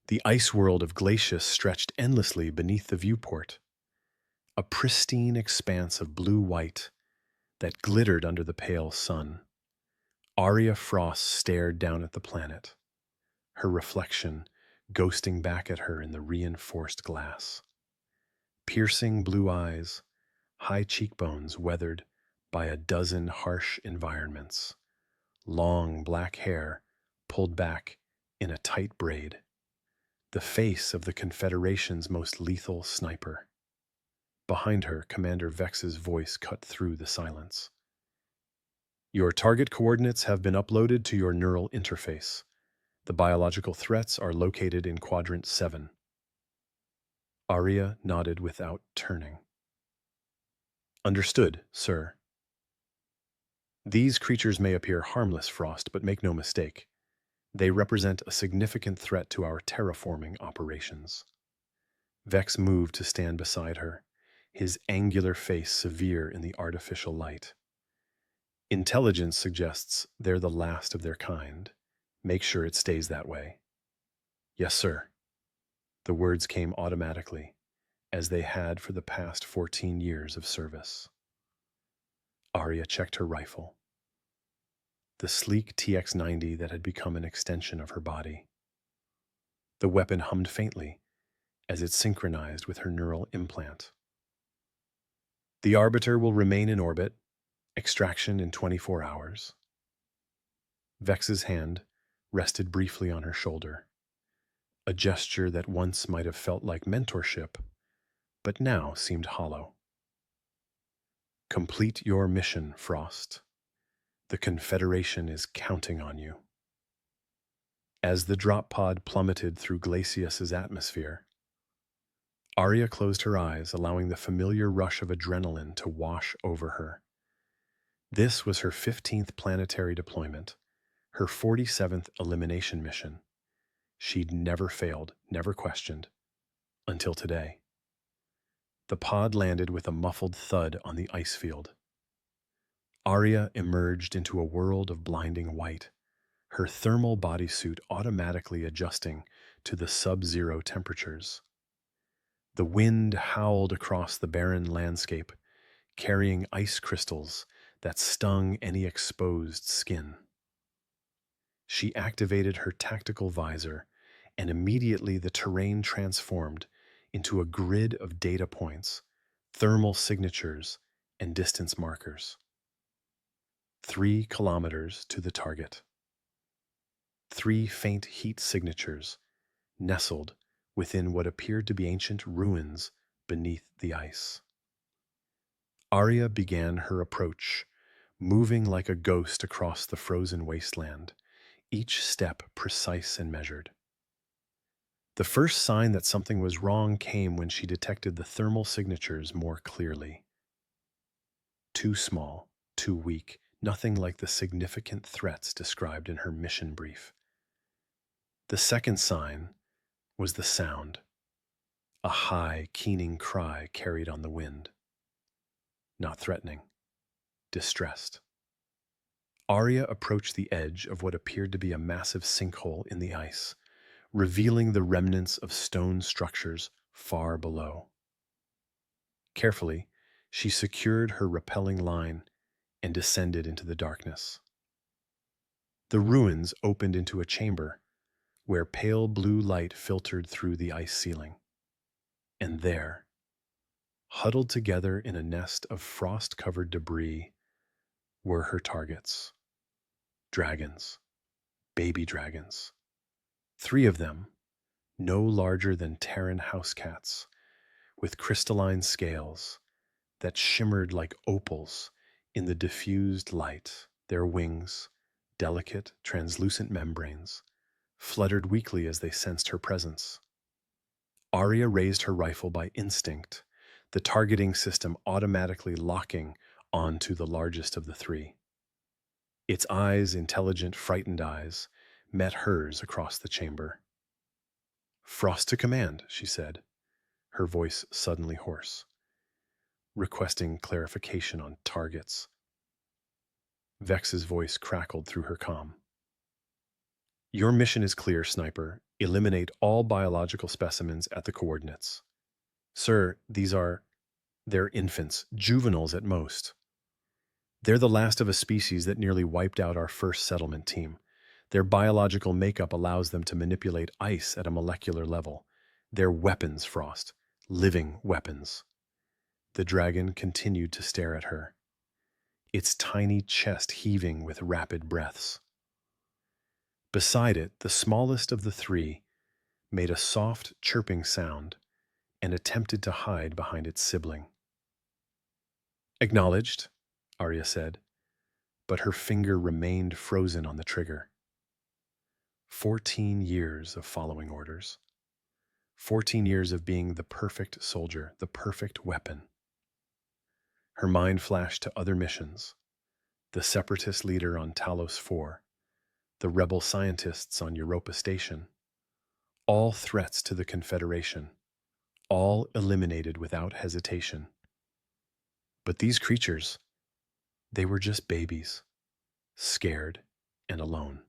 The ice world of Glacius stretched endlessly beneath the viewport, a pristine expanse of blue-white that glittered under the pale sun. Aria Frost stared down at the planet, her reflection ghosting back at her in the reinforced glass. Piercing blue eyes, high cheekbones weathered by a dozen harsh environments, long black hair pulled back in a tight braid, the face of the Confederation's most lethal sniper. Behind her, Commander Vex's voice cut through the silence. Your target coordinates have been uploaded to your neural interface. The biological threats are located in Quadrant 7. Aria nodded without turning. Understood, sir. These creatures may appear harmless, Frost, but make no mistake. They represent a significant threat to our terraforming operations. Vex moved to stand beside her, his angular face severe in the artificial light. Intelligence suggests they're the last of their kind. Make sure it stays that way. Yes, sir. The words came automatically, as they had for the past 14 years of service. Aria checked her rifle, the sleek TX-90 that had become an extension of her body. The weapon hummed faintly as it synchronized with her neural implant. The Arbiter will remain in orbit, extraction in 24 hours. Vex's hand rested briefly on her shoulder, a gesture that once might have felt like mentorship, but now seemed hollow. Complete your mission, Frost. The Confederation is counting on you. As the drop pod plummeted through Glacius's atmosphere, Aria closed her eyes, allowing the familiar rush of adrenaline to wash over her. This was her 15th planetary deployment, her 47th elimination mission. She'd never failed, never questioned, until today. The pod landed with a muffled thud on the ice field. Aria emerged into a world of blinding white, her thermal bodysuit automatically adjusting to the sub-zero temperatures. The wind howled across the barren landscape, carrying ice crystals that stung any exposed skin. She activated her tactical visor, and immediately the terrain transformed into a grid of data points, thermal signatures, and distance markers. 3 kilometers to the target. 3 faint heat signatures nestled within what appeared to be ancient ruins beneath the ice. Aria began her approach, moving like a ghost across the frozen wasteland, each step precise and measured. The first sign that something was wrong came when she detected the thermal signatures more clearly. Too small, too weak, nothing like the significant threats described in her mission brief. The second sign was the sound, a high, keening cry carried on the wind. Not threatening, distressed. Aria approached the edge of what appeared to be a massive sinkhole in the ice, revealing the remnants of stone structures far below. Carefully, she secured her rappelling line and descended into the darkness. The ruins opened into a chamber where pale blue light filtered through the ice ceiling. And there, huddled together in a nest of frost-covered debris, were her targets. Dragons, baby dragons. 3 of them, no larger than Terran house cats, with crystalline scales that shimmered like opals in the diffused light. Their wings, delicate, translucent membranes, fluttered weakly as they sensed her presence. Aria raised her rifle by instinct, the targeting system automatically locking onto the largest of the 3. Its eyes, intelligent, frightened eyes, met hers across the chamber. "Frost to command," she said, her voice suddenly hoarse, requesting clarification on targets. Vex's voice crackled through her comm. "Your mission is clear, Sniper. Eliminate all biological specimens at the coordinates. Sir, they're infants, juveniles at most. They're the last of a species that nearly wiped out our first settlement team. Their biological makeup allows them to manipulate ice at a molecular level. They're weapons, Frost. Living weapons. The dragon continued to stare at her, its tiny chest heaving with rapid breaths. Beside it, the smallest of the three made a soft chirping sound and attempted to hide behind its sibling. Acknowledged, Aria said, but her finger remained frozen on the trigger. 14 years of following orders. 14 years of being the perfect soldier, the perfect weapon. Her mind flashed to other missions. The separatist leader on Talos 4, the rebel scientists on Europa Station. All threats to the Confederation, all eliminated without hesitation. But these creatures, they were just babies, scared and alone.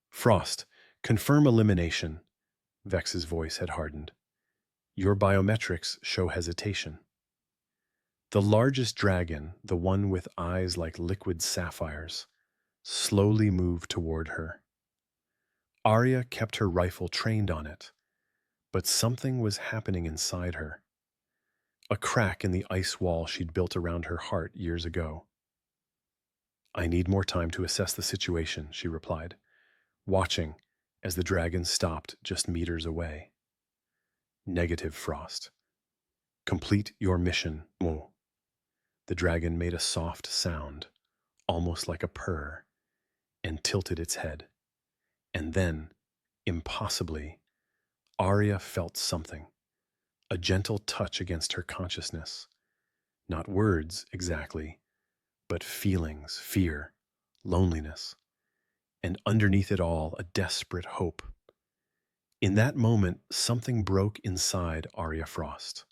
Frost, confirm elimination. Vex's voice had hardened. Your biometrics show hesitation. The largest dragon, the one with eyes like liquid sapphires, slowly moved toward her. Aria kept her rifle trained on it, but something was happening inside her. A crack in the ice wall she'd built around her heart years ago. I need more time to assess the situation, she replied, watching as the dragon stopped just meters away. Negative, Frost. Complete your mission. Oh. The dragon made a soft sound, almost like a purr, and tilted its head. And then, impossibly, Aria felt something, a gentle touch against her consciousness. Not words, exactly, but feelings, fear, loneliness, and underneath it all, a desperate hope. In that moment, something broke inside Aria Frost.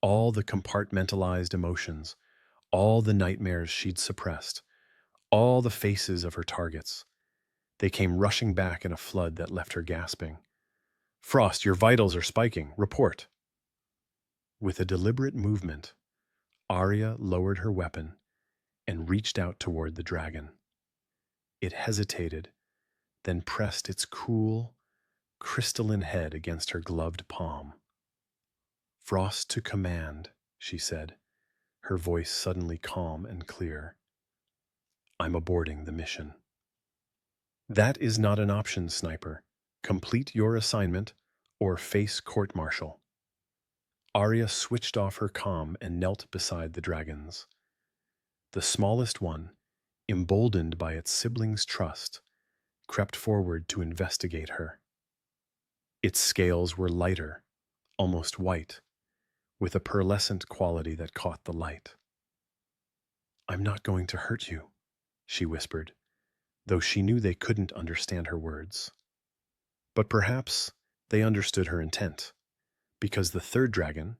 All the compartmentalized emotions, all the nightmares she'd suppressed, all the faces of her targets. They came rushing back in a flood that left her gasping. Frost, your vitals are spiking. Report. With a deliberate movement, Aria lowered her weapon and reached out toward the dragon. It hesitated, then pressed its cool, crystalline head against her gloved palm. Frost to command, she said, her voice suddenly calm and clear. I'm aborting the mission. That is not an option, Sniper. Complete your assignment or face court-martial. Aria switched off her comm and knelt beside the dragons. The smallest one, emboldened by its siblings' trust, crept forward to investigate her. Its scales were lighter, almost white, with a pearlescent quality that caught the light. I'm not going to hurt you, she whispered, though she knew they couldn't understand her words. But perhaps they understood her intent, because the third dragon,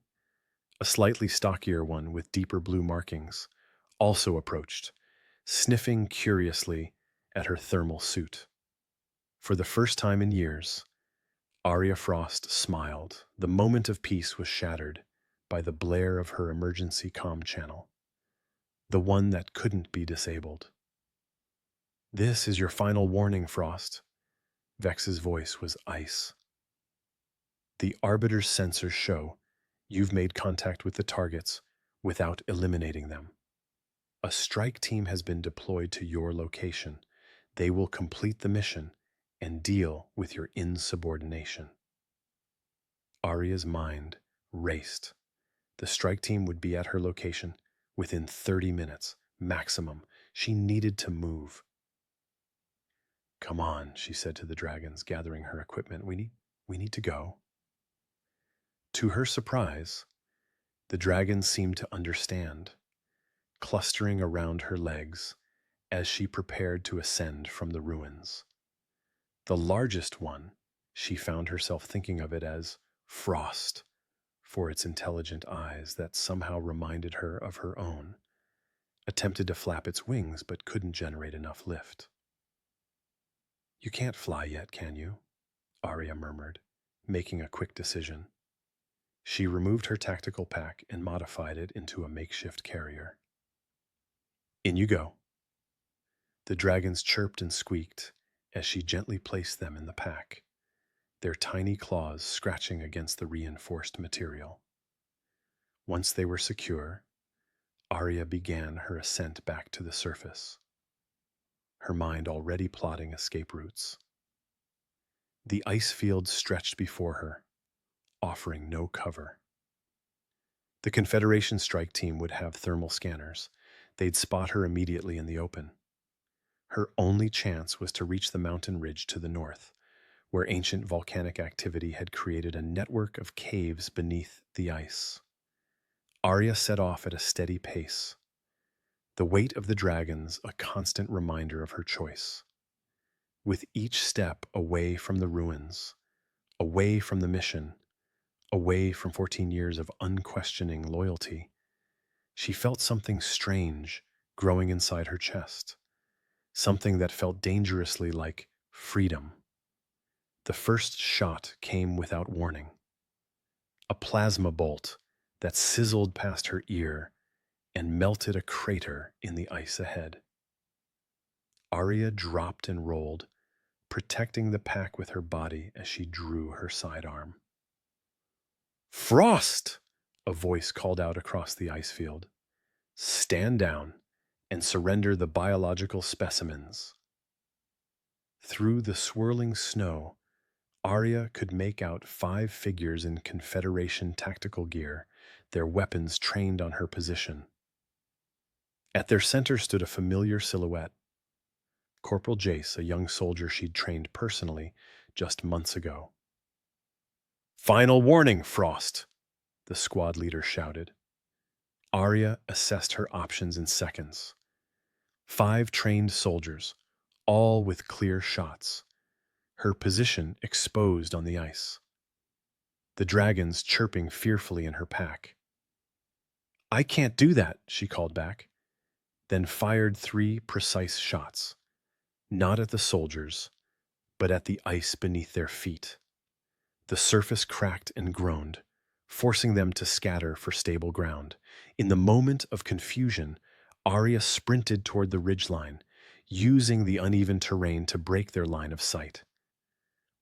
a slightly stockier one with deeper blue markings, also approached, sniffing curiously at her thermal suit. For the first time in years, Aria Frost smiled. The moment of peace was shattered by the blare of her emergency comm channel, the one that couldn't be disabled. This is your final warning, Frost. Vex's voice was ice. The Arbiter's sensors show you've made contact with the targets without eliminating them. A strike team has been deployed to your location. They will complete the mission and deal with your insubordination. Aria's mind raced. The strike team would be at her location within 30 minutes, maximum. She needed to move. Come on, she said to the dragons, gathering her equipment. We need to go. To her surprise, the dragons seemed to understand, clustering around her legs as she prepared to ascend from the ruins. The largest one, she found herself thinking of it as Frost, for its intelligent eyes that somehow reminded her of her own, attempted to flap its wings but couldn't generate enough lift. You can't fly yet, can you? Aria murmured, making a quick decision. She removed her tactical pack and modified it into a makeshift carrier. In you go. The dragons chirped and squeaked as she gently placed them in the pack, their tiny claws scratching against the reinforced material. Once they were secure, Aria began her ascent back to the surface, her mind already plotting escape routes. The ice field stretched before her, offering no cover. The Confederation strike team would have thermal scanners. They'd spot her immediately in the open. Her only chance was to reach the mountain ridge to the north, where ancient volcanic activity had created a network of caves beneath the ice. Aria set off at a steady pace, the weight of the dragons a constant reminder of her choice. With each step away from the ruins, away from the mission, away from 14 years of unquestioning loyalty, she felt something strange growing inside her chest, something that felt dangerously like freedom. The first shot came without warning. A plasma bolt that sizzled past her ear and melted a crater in the ice ahead. Aria dropped and rolled, protecting the pack with her body as she drew her sidearm. "Frost!" a voice called out across the ice field. "Stand down and surrender the biological specimens." Through the swirling snow, Aria could make out 5 figures in Confederation tactical gear, their weapons trained on her position. At their center stood a familiar silhouette, Corporal Jace, a young soldier she'd trained personally just months ago. "Final warning, Frost!" the squad leader shouted. Aria assessed her options in seconds. 5 trained soldiers, all with clear shots, her position exposed on the ice. The dragons chirping fearfully in her pack. "I can't do that," she called back, then fired 3 precise shots, not at the soldiers, but at the ice beneath their feet. The surface cracked and groaned, forcing them to scatter for stable ground. In the moment of confusion, Aria sprinted toward the ridgeline, using the uneven terrain to break their line of sight.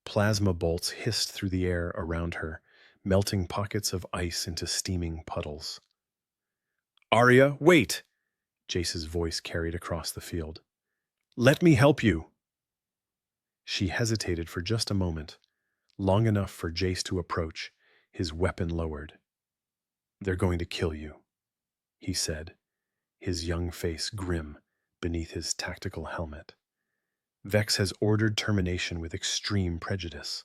Plasma bolts hissed through the air around her, melting pockets of ice into steaming puddles. "Aria, wait!" Jace's voice carried across the field. "Let me help you." She hesitated for just a moment, long enough for Jace to approach, his weapon lowered. "They're going to kill you," he said, his young face grim beneath his tactical helmet. "Vex has ordered termination with extreme prejudice.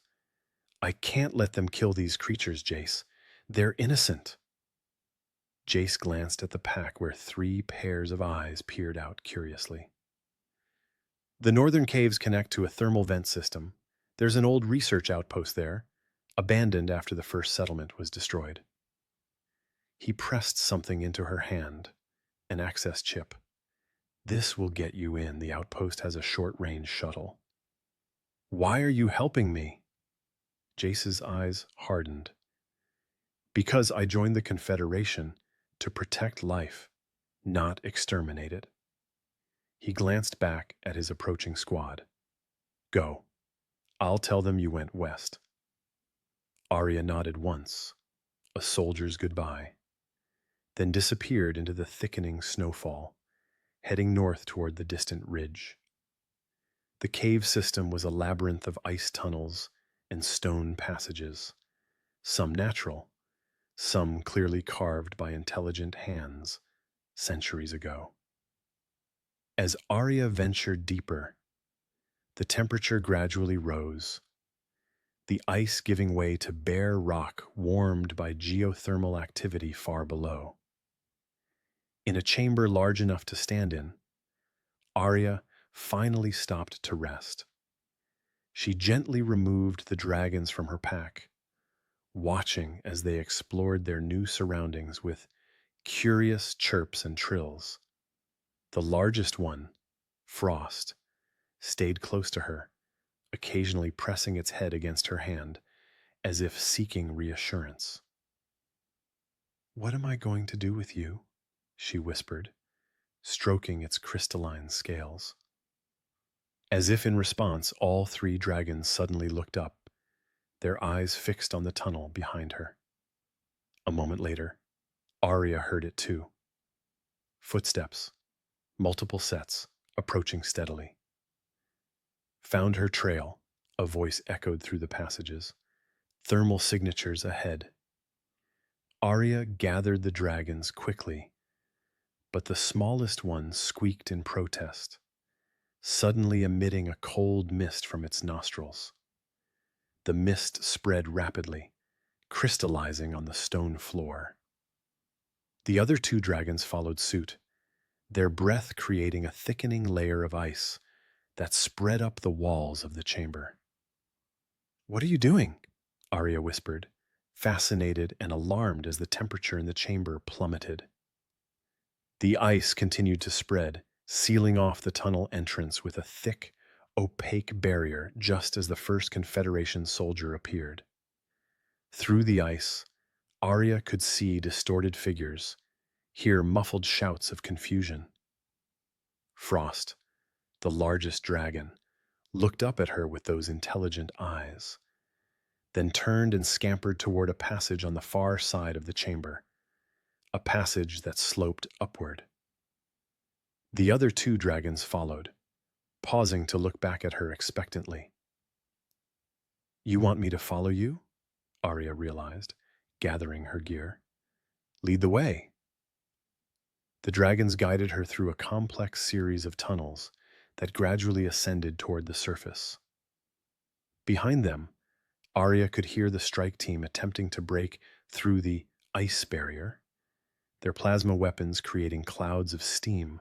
I can't let them kill these creatures, Jace. They're innocent." Jace glanced at the pack where 3 pairs of eyes peered out curiously. "The northern caves connect to a thermal vent system. There's an old research outpost there, abandoned after the first settlement was destroyed." He pressed something into her hand, an access chip. "This will get you in. The outpost has a short-range shuttle." "Why are you helping me?" Jace's eyes hardened. "Because I joined the Confederation to protect life, not exterminate it." He glanced back at his approaching squad. "Go. I'll tell them you went west." Aria nodded once, a soldier's goodbye, then disappeared into the thickening snowfall, heading north toward the distant ridge. The cave system was a labyrinth of ice tunnels and stone passages, some natural, some clearly carved by intelligent hands centuries ago. As Aria ventured deeper, the temperature gradually rose, the ice giving way to bare rock warmed by geothermal activity far below. In a chamber large enough to stand in, Aria finally stopped to rest. She gently removed the dragons from her pack, watching as they explored their new surroundings with curious chirps and trills. The largest one, Frost, stayed close to her, occasionally pressing its head against her hand, as if seeking reassurance. "What am I going to do with you?" she whispered, stroking its crystalline scales. As if in response, all three dragons suddenly looked up, their eyes fixed on the tunnel behind her. A moment later, Aria heard it too. Footsteps, multiple sets, approaching steadily. "Found her trail," a voice echoed through the passages. "Thermal signatures ahead." Aria gathered the dragons quickly, but the smallest one squeaked in protest, suddenly emitting a cold mist from its nostrils. The mist spread rapidly, crystallizing on the stone floor. The other two dragons followed suit, their breath creating a thickening layer of ice that spread up the walls of the chamber. "What are you doing?" Aria whispered, fascinated and alarmed as the temperature in the chamber plummeted. The ice continued to spread, sealing off the tunnel entrance with a thick, opaque barrier just as the first Confederation soldier appeared. Through the ice, Aria could see distorted figures, hear muffled shouts of confusion. Frost, the largest dragon, looked up at her with those intelligent eyes, then turned and scampered toward a passage on the far side of the chamber, a passage that sloped upward. The other two dragons followed, pausing to look back at her expectantly. "You want me to follow you?" Aria realized, gathering her gear. "Lead the way." The dragons guided her through a complex series of tunnels that gradually ascended toward the surface. Behind them, Aria could hear the strike team attempting to break through the ice barrier, their plasma weapons creating clouds of steam,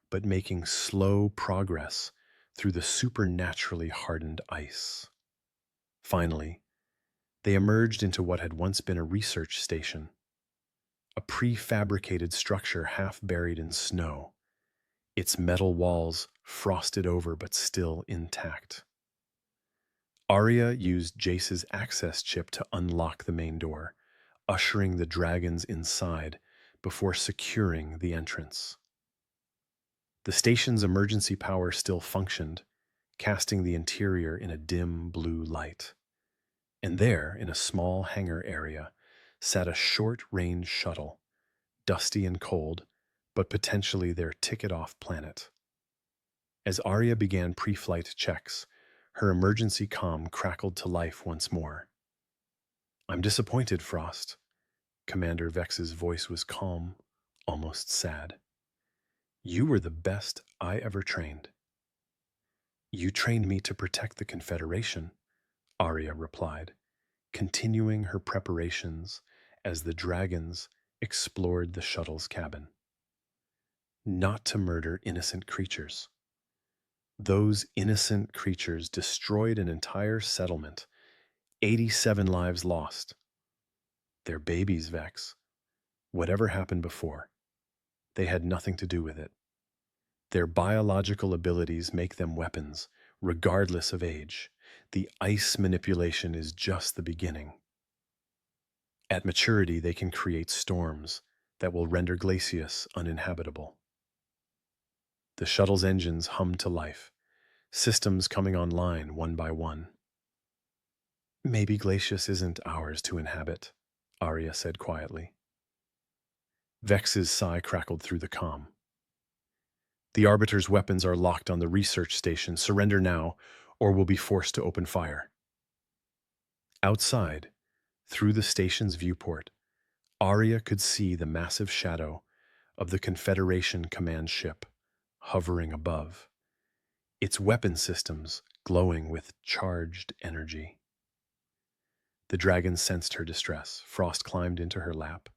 but making slow progress through the supernaturally hardened ice. Finally, they emerged into what had once been a research station, a prefabricated structure half buried in snow, its metal walls frosted over but still intact. Aria used Jace's access chip to unlock the main door, ushering the dragons inside before securing the entrance. The station's emergency power still functioned, casting the interior in a dim blue light. And there, in a small hangar area, sat a short-range shuttle, dusty and cold, but potentially their ticket-off planet. As Aria began pre-flight checks, her emergency comm crackled to life once more. "I'm disappointed, Frost." Commander Vex's voice was calm, almost sad. "You were the best I ever trained." "You trained me to protect the Confederation," Aria replied, continuing her preparations as the dragons explored the shuttle's cabin. "Not to murder innocent creatures." Those innocent creatures destroyed an entire settlement, 87 lives lost. They're babies, Vex. Whatever happened before, they had nothing to do with it. Their biological abilities make them weapons, regardless of age. The ice manipulation is just the beginning. At maturity, they can create storms that will render Glacius uninhabitable. The shuttle's engines hummed to life, systems coming online one by one. "Maybe Glacius isn't ours to inhabit," Aria said quietly. Vex's sigh crackled through the comm. "The Arbiter's weapons are locked on the research station. Surrender now, or we'll be forced to open fire." Outside, through the station's viewport, Aria could see the massive shadow of the Confederation command ship hovering above, its weapon systems glowing with charged energy. The dragon sensed her distress. Frost climbed into her lap,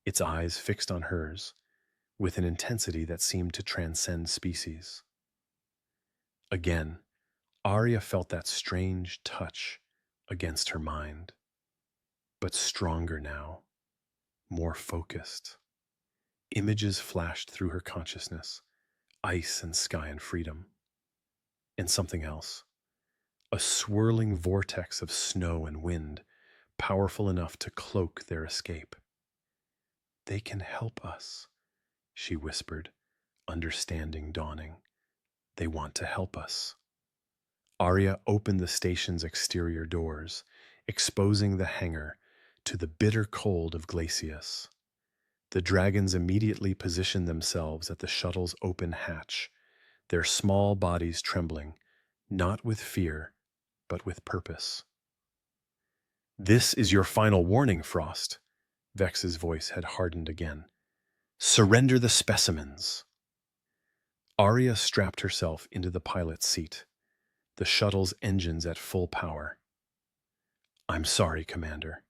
its eyes fixed on hers, with an intensity that seemed to transcend species. Again, Aria felt that strange touch against her mind, but stronger now, more focused. Images flashed through her consciousness, ice and sky and freedom. And something else, a swirling vortex of snow and wind, powerful enough to cloak their escape. "They can help us," she whispered, understanding dawning. "They want to help us." Aria opened the station's exterior doors, exposing the hangar to the bitter cold of Glacius. The dragons immediately positioned themselves at the shuttle's open hatch, their small bodies trembling, not with fear, but with purpose. "This is your final warning, Frost." Vex's voice had hardened again. "Surrender the specimens." Aria strapped herself into the pilot's seat, the shuttle's engines at full power. "I'm sorry, Commander,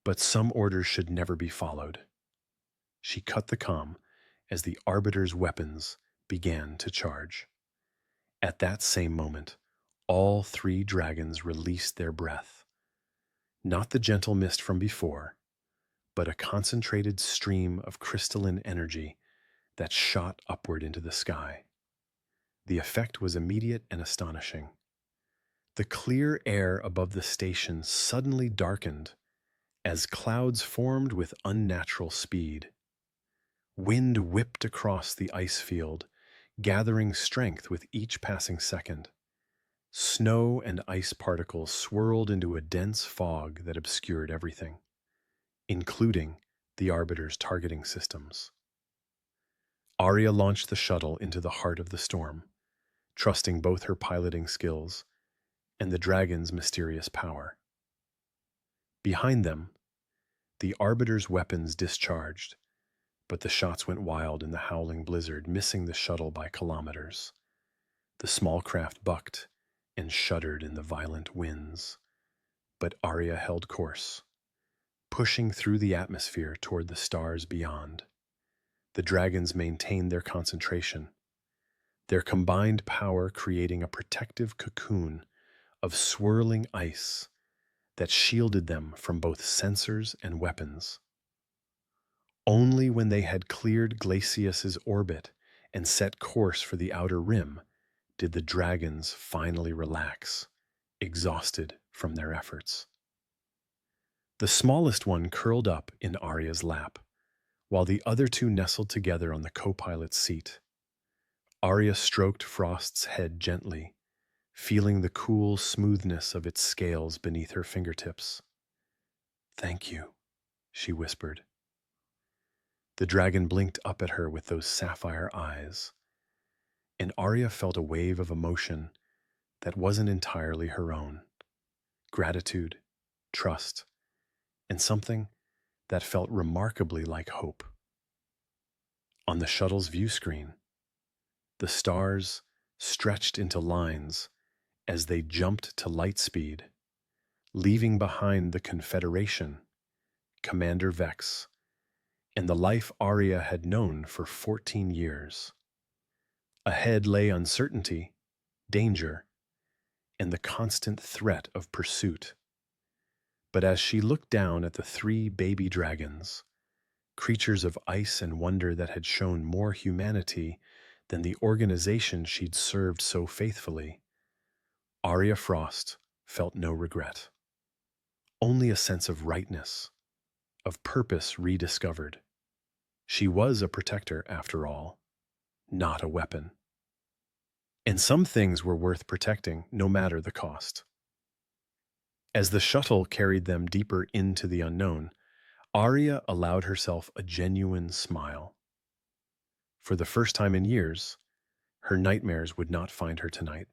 but some orders should never be followed." She cut the comm as the Arbiter's weapons began to charge. At that same moment, all three dragons released their breath. Not the gentle mist from before, but a concentrated stream of crystalline energy that shot upward into the sky. The effect was immediate and astonishing. The clear air above the station suddenly darkened as clouds formed with unnatural speed. Wind whipped across the ice field, gathering strength with each passing second. Snow and ice particles swirled into a dense fog that obscured everything, including the Arbiter's targeting systems. Aria launched the shuttle into the heart of the storm, trusting both her piloting skills and the dragon's mysterious power. Behind them, the Arbiter's weapons discharged, but the shots went wild in the howling blizzard, missing the shuttle by kilometers. The small craft bucked and shuddered in the violent winds, but Aria held course, pushing through the atmosphere toward the stars beyond. The dragons maintained their concentration, their combined power creating a protective cocoon of swirling ice that shielded them from both sensors and weapons. Only when they had cleared Glacius's orbit and set course for the outer rim did the dragons finally relax, exhausted from their efforts. The smallest one curled up in Aria's lap, while the other two nestled together on the co-pilot's seat. Aria stroked Frost's head gently, feeling the cool smoothness of its scales beneath her fingertips. "Thank you," she whispered. The dragon blinked up at her with those sapphire eyes, and Aria felt a wave of emotion that wasn't entirely her own. Gratitude, trust, and something that felt remarkably like hope. On the shuttle's view screen, the stars stretched into lines as they jumped to light speed, leaving behind the Confederation, Commander Vex, and the life Aria had known for 14 years. Ahead lay uncertainty, danger, and the constant threat of pursuit. But as she looked down at the three baby dragons, creatures of ice and wonder that had shown more humanity than the organization she'd served so faithfully, Aria Frost felt no regret. Only a sense of rightness, of purpose rediscovered. She was a protector, after all, not a weapon. And some things were worth protecting, no matter the cost. As the shuttle carried them deeper into the unknown, Aria allowed herself a genuine smile. For the first time in years, her nightmares would not find her tonight.